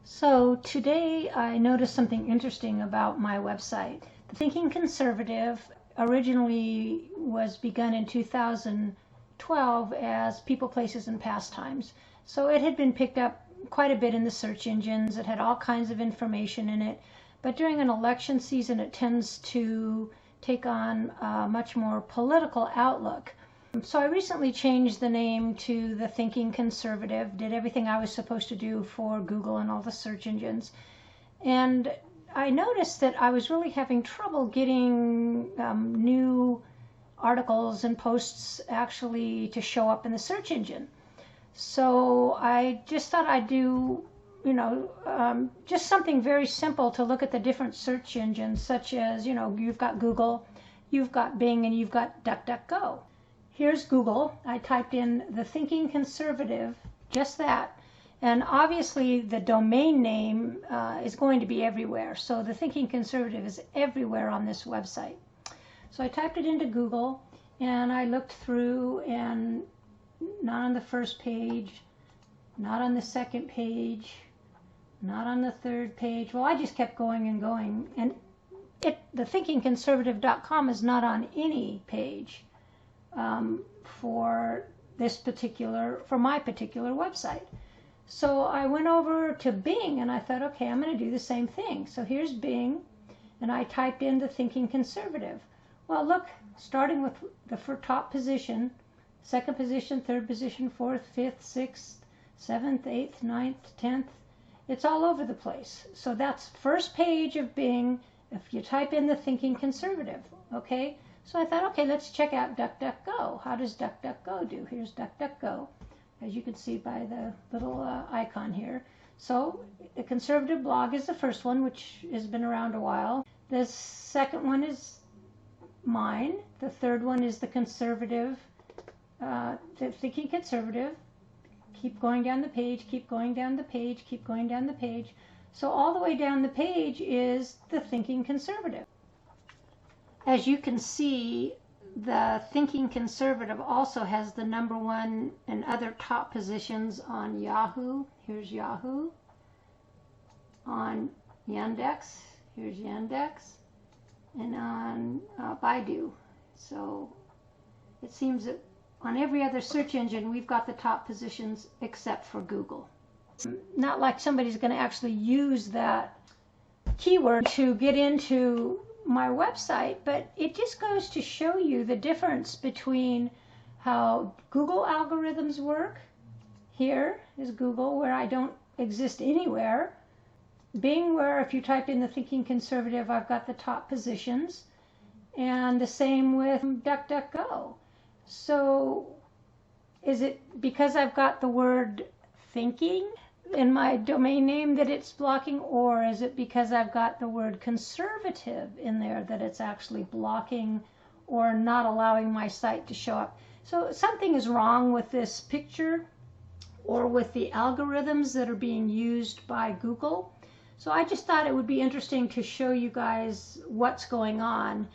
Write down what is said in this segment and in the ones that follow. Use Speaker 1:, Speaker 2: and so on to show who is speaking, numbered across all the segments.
Speaker 1: So today I noticed something interesting about my website. The Thinking Conservative originally was begun in 2012 as People, Places, and Pastimes. So it had been picked up quite a bit in the search engines. It had all kinds of information in it. But during an election season, it tends to take on a much more political outlook. So I recently changed the name to The Thinking Conservative, did everything I was supposed to do for Google and all the search engines. And I noticed that I was really having trouble getting new articles and posts actually to show up in the search engine. So I just thought I'd do, just something very simple to look at the different search engines, such as, you've got Google, you've got Bing, and you've got DuckDuckGo. Here's Google. I typed in The Thinking Conservative, just that. And obviously the domain name is going to be everywhere. So The Thinking Conservative is everywhere on this website. So I typed it into Google and I looked through, and not on the first page, not on the second page, not on the third page. Well, I just kept going and going. And thethinkingconservative.com is not on any page. For my particular website. So I went over to Bing and I thought, okay, I'm going to do the same thing. So here's Bing, and I typed in The Thinking Conservative. Well, look, starting with the top position, second position, third position, fourth, fifth, sixth, seventh, eighth, ninth, 10th, it's all over the place. So that's first page of Bing if you type in The Thinking Conservative, okay? So I thought, okay, let's check out DuckDuckGo. How does DuckDuckGo do? Here's DuckDuckGo, as you can see by the little icon here. So the conservative blog is the first one, which has been around a while. The second one is mine. The third one is the conservative, the Thinking Conservative. Keep going down the page, keep going down the page, keep going down the page. So all the way down the page is the Thinking Conservative. As you can see, the Thinking Conservative also has the #1 and other top positions on Yahoo. Here's Yahoo. On Yandex. Here's Yandex. And on Baidu. So it seems that on every other search engine, we've got the top positions except for Google. Not like somebody's going to actually use that keyword to get into my website, but it just goes to show you the difference between how Google algorithms work. Here is Google, where I don't exist anywhere. Bing, where if you type in The Thinking Conservative, I've got the top positions. And the same with DuckDuckGo. So is it because I've got the word thinking in my domain name that it's blocking, or is it because I've got the word conservative in there that it's actually blocking or not allowing my site to show up? So something is wrong with this picture or with the algorithms that are being used by Google. So I just thought it would be interesting to show you guys what's going on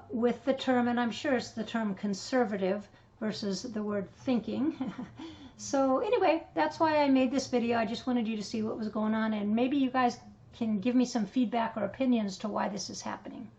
Speaker 1: with the term, and I'm sure it's the term conservative versus the word thinking. So anyway, that's why I made this video. I just wanted you to see what was going on, and maybe you guys can give me some feedback or opinions to why this is happening.